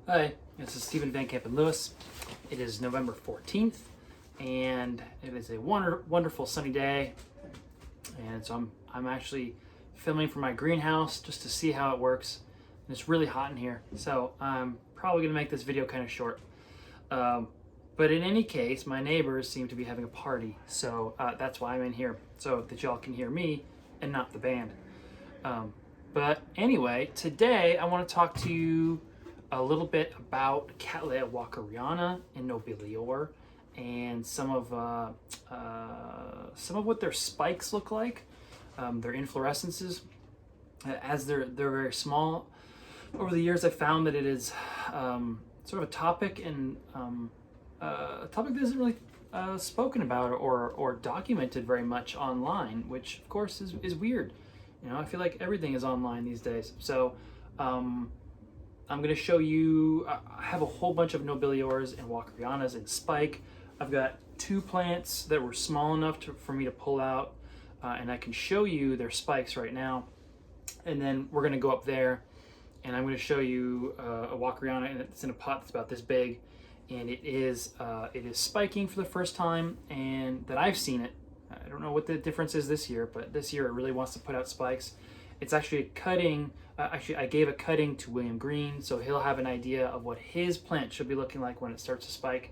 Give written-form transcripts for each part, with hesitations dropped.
Hi, this is Stephen Van Kampen-Lewis. It is November 14th, and it is a wonderful sunny day. And so I'm actually filming from my greenhouse just to see how it works. And it's really hot in here, so I'm probably gonna make this video kind of short. But in any case, my neighbors seem to be having a party, so that's why I'm in here, so that y'all can hear me and not the band. But anyway, today I want to talk to you a little bit about Cattleya walkeriana and nobilior, and some of what their spikes look like, their inflorescences. As they're very small, over the years I found that it is sort of a topic, and a topic that isn't really spoken about or documented very much online, which of course is weird. You know, I feel like everything is online these days. So I'm going to show you, I have a whole bunch of nobiliors and walkerianas in spike. I've got two plants that were small enough for me to pull out, and I can show you their spikes right now. And then we're going to go up there, and I'm going to show you a walkeriana, and it's in a pot that's about this big, and it is spiking for the first time, and that I've seen it. I don't know what the difference is this year, but this year it really wants to put out spikes. It's actually a cutting. Actually, I gave a cutting to William Green, so he'll have an idea of what his plant should be looking like when it starts to spike.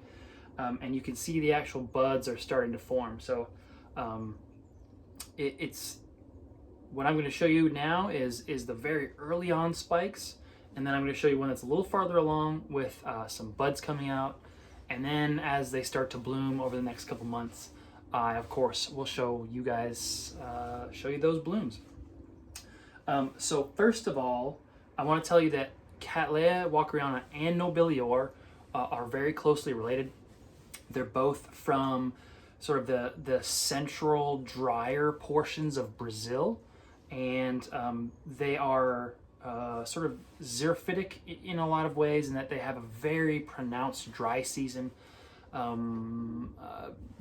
And you can see the actual buds are starting to form. So it's what I'm going to show you now is the very early on spikes, and then I'm going to show you one that's a little farther along with some buds coming out. And then as they start to bloom over the next couple months, I of course will show you guys those blooms. So first of all, I want to tell you that Cattleya walkeriana and nobilior are very closely related. They're both from sort of the central drier portions of Brazil, and they are sort of xerophytic in a lot of ways, in that they have a very pronounced dry season.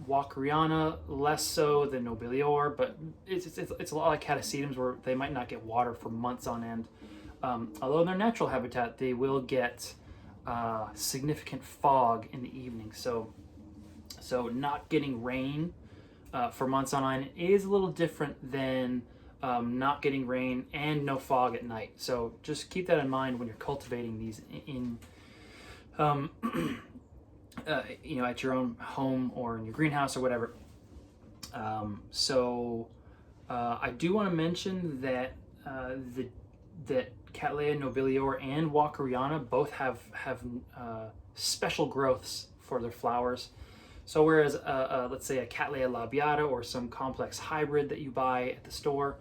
Walkeriana less so than nobilior, but it's a lot like catasetums, where they might not get water for months on end. Although in their natural habitat, they will get significant fog in the evening. So not getting rain for months on end is a little different than not getting rain and no fog at night. So just keep that in mind when you're cultivating these in you know, at your own home or in your greenhouse or whatever. I do want to mention that that Cattleya, nobilior, and walkeriana both have special growths for their flowers. So whereas let's say a Cattleya labiata or some complex hybrid that you buy at the store,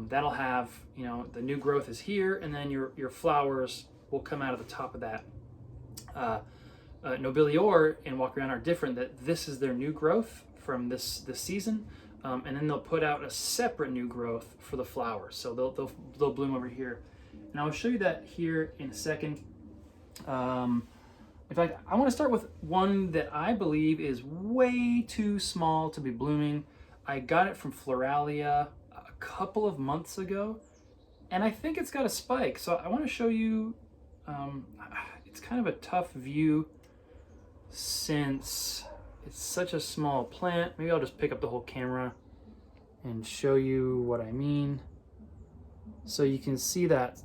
that'll have, you know, the new growth is here, and then your flowers will come out of the top of that. Nobilior and walkeriana are different, that this is their new growth from this season, and then they'll put out a separate new growth for the flowers. So they'll bloom over here, and I'll show you that here in a second. In fact, I want to start with one that I believe is way too small to be blooming. I got it from Floralia a couple of months ago, and I think it's got a spike. So I want to show you. It's kind of a tough view since it's such a small plant. Maybe I'll just pick up the whole camera and show you what I mean. So you can see that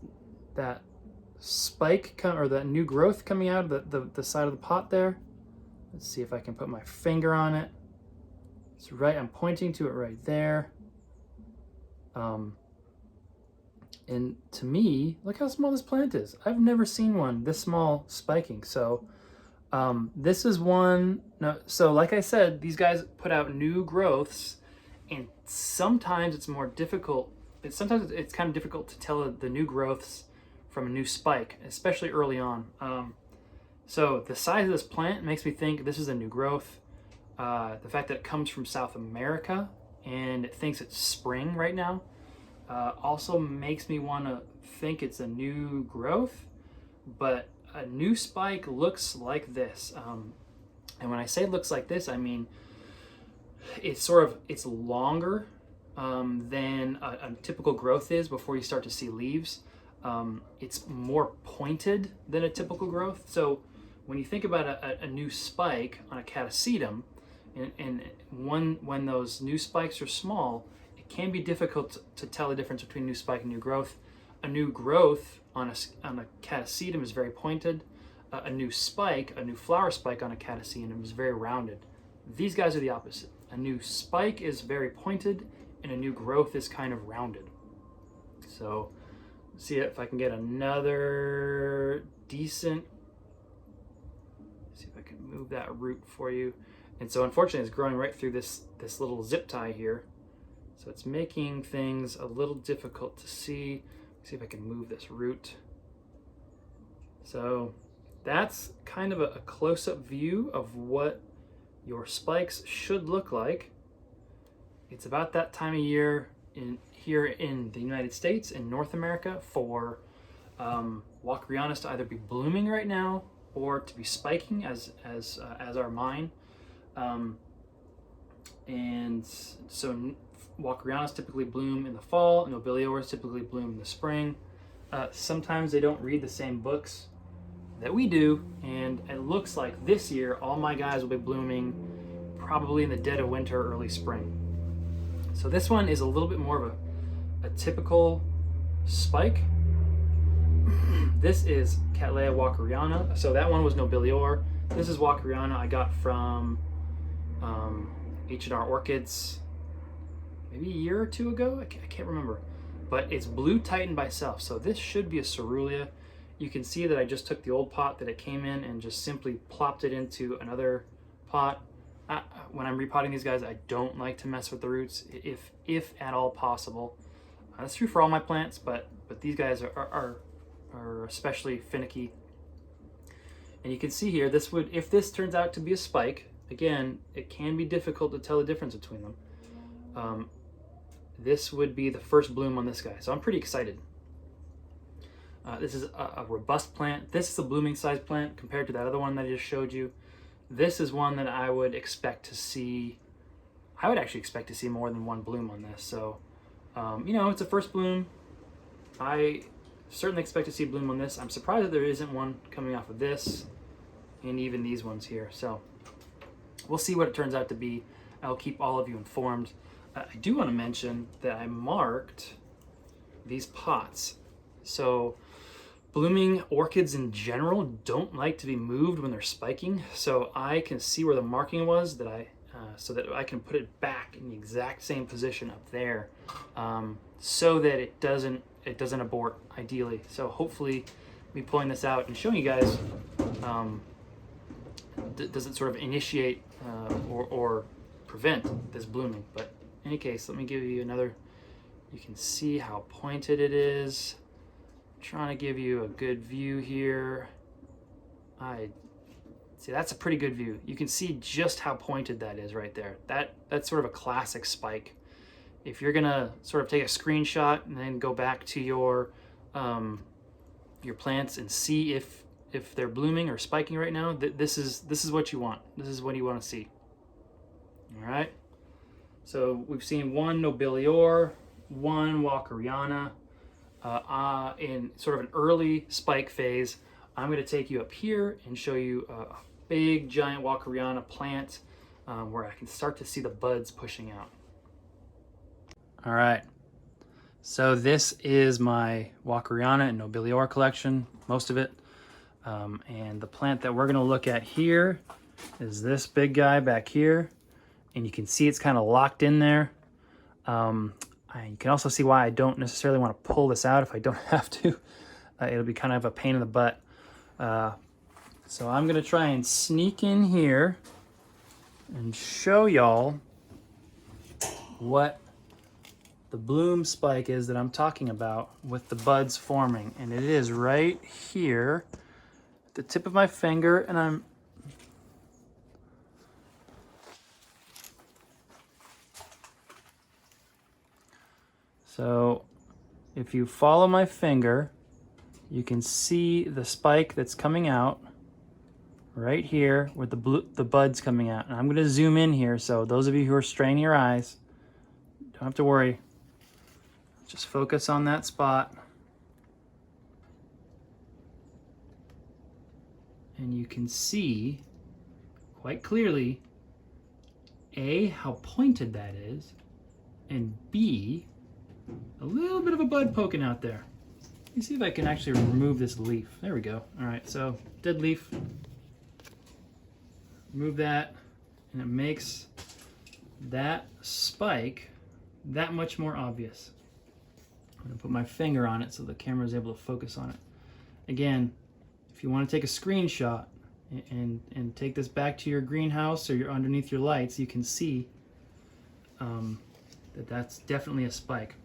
spike or that new growth coming out of the side of the pot there. Let's see if I can put my finger on it. It's right, I'm pointing to it right there. And to me, look how small this plant is. I've never seen one this small spiking. So this is one. No, so like I said, these guys put out new growths, and sometimes it's more difficult. Sometimes it's kind of difficult to tell the new growths from a new spike, especially early on. So the size of this plant makes me think this is a new growth. The fact that it comes from South America and it thinks it's spring right now also makes me want to think it's a new growth, but a new spike looks like this. And when I say looks like this, I mean it's longer than a typical growth is before you start to see leaves. it's more pointed than a typical growth. So when you think about a new spike on a catasetum, and when those new spikes are small, it can be difficult to tell the difference between new spike and new growth. A new growth on a catasetum is very pointed. A new spike, a new flower spike on a catasetum is very rounded. These guys are the opposite. A new spike is very pointed, and a new growth is kind of rounded. So, see if I can get another decent. See if I can move that root for you. And so, unfortunately, it's growing right through this little zip tie here. So it's making things a little difficult to see. Let's see if I can move this root. So that's kind of a close-up view of what your spikes should look like. It's about that time of year here in the United States, in North America, for walkerianas to either be blooming right now or to be spiking as are mine. And so walkerianas typically bloom in the fall, nobiliors typically bloom in the spring. Sometimes they don't read the same books that we do, and it looks like this year all my guys will be blooming probably in the dead of winter, early spring. So this one is a little bit more of a typical spike. This is Cattleya walkeriana. So that one was nobilior. This is walkeriana I got from H&R Orchids maybe a year or two ago. I can't remember, but it's blue tightened by self. So this should be a cerulean. You can see that I just took the old pot that it came in and just simply plopped it into another pot. When I'm repotting these guys, I don't like to mess with the roots if at all possible. That's true for all my plants, but these guys are especially finicky. And you can see here, if this turns out to be a spike, again, it can be difficult to tell the difference between them. This would be the first bloom on this guy, so I'm pretty excited. This is a robust plant. This is a blooming size plant compared to that other one that I just showed you. This is one that I would expect to see. I would actually expect to see more than one bloom on this. So, it's a first bloom. I certainly expect to see bloom on this. I'm surprised that there isn't one coming off of this, and even these ones here. So, we'll see what it turns out to be. I'll keep all of you informed. I do want to mention that I marked these pots. So blooming orchids in general don't like to be moved when they're spiking. So I can see where the marking was so that I can put it back in the exact same position up there, so that it doesn't abort ideally. So hopefully me pulling this out and showing you guys doesn't sort of initiate or prevent this blooming. But in any case, let me give you another. You can see how pointed it is. I'm trying to give you a good view here. See, that's a pretty good view. You can see just how pointed that is right there. That's sort of a classic spike. If you're gonna sort of take a screenshot and then go back to your plants and see if they're blooming or spiking right now, this is what you want. This is what you want to see. All right. So we've seen one nobilior, one walkeriana in sort of an early spike phase. I'm going to take you up here and show you a big giant walkeriana plant where I can start to see the buds pushing out. All right. So this is my walkeriana and nobilior collection, most of it. And the plant that we're going to look at here is this big guy back here. And you can see it's kind of locked in there. You can also see why I don't necessarily want to pull this out if I don't have to. It'll be kind of a pain in the butt. So I'm going to try and sneak in here and show y'all what the bloom spike is that I'm talking about with the buds forming. And it is right here at the tip of my finger, and so if you follow my finger, you can see the spike that's coming out right here with the buds coming out. And I'm going to zoom in here, so those of you who are straining your eyes, don't have to worry. Just focus on that spot. and you can see quite clearly, A, how pointed that is, and B, a little bit of a bud poking out there. Let me see if I can actually remove this leaf. There we go. All right, so dead leaf. Remove that, and it makes that spike that much more obvious. I'm gonna put my finger on it so the camera is able to focus on it. Again, if you want to take a screenshot and take this back to your greenhouse or you're underneath your lights, you can see that's definitely a spike.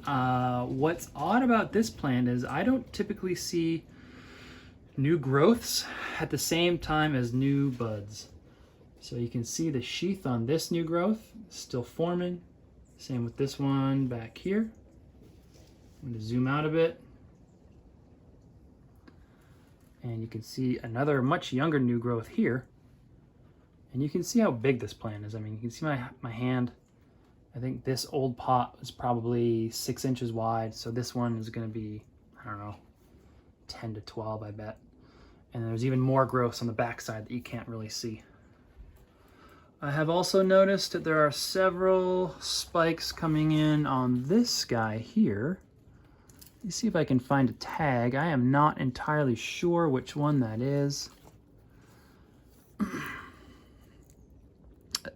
What's odd about this plant is I don't typically see new growths at the same time as new buds. So you can see the sheath on this new growth is still forming. Same with this one back here. I'm going to zoom out a bit. And you can see another much younger new growth here. And you can see how big this plant is. I mean, you can see my hand. I think this old pot is probably 6 inches wide. So this one is going to be, I don't know, 10 to 12, I bet. And there's even more growths on the backside that you can't really see. I have also noticed that there are several spikes coming in on this guy here. Let me see if I can find a tag. I am not entirely sure which one that is.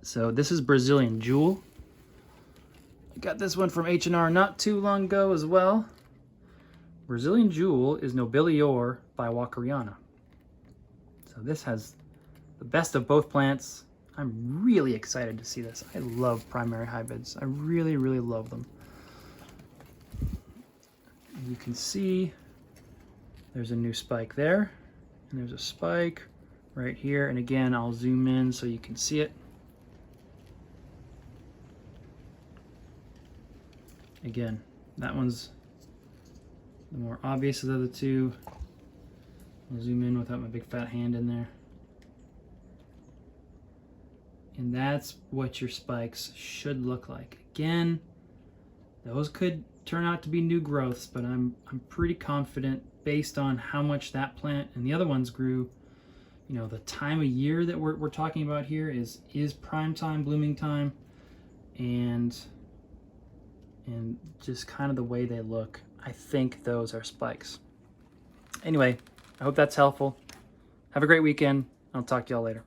So this is Brazilian Jewel. I got this one from H&R not too long ago as well. Brazilian Jewel is nobilior by walkeriana. So this has the best of both plants. I'm really excited to see this. I love primary hybrids. I really, really love them. And you can see there's a new spike there, and there's a spike right here. And again, I'll zoom in so you can see it. Again, that one's the more obvious of the two. I'll zoom in without my big fat hand in there. And that's what your spikes should look like. Again, those could turn out to be new growths, but I'm pretty confident based on how much that plant and the other ones grew. You know, the time of year that we're talking about here is prime time, blooming time, and just kind of the way they look. I think those are spikes. Anyway, I hope that's helpful. Have a great weekend. I'll talk to y'all later.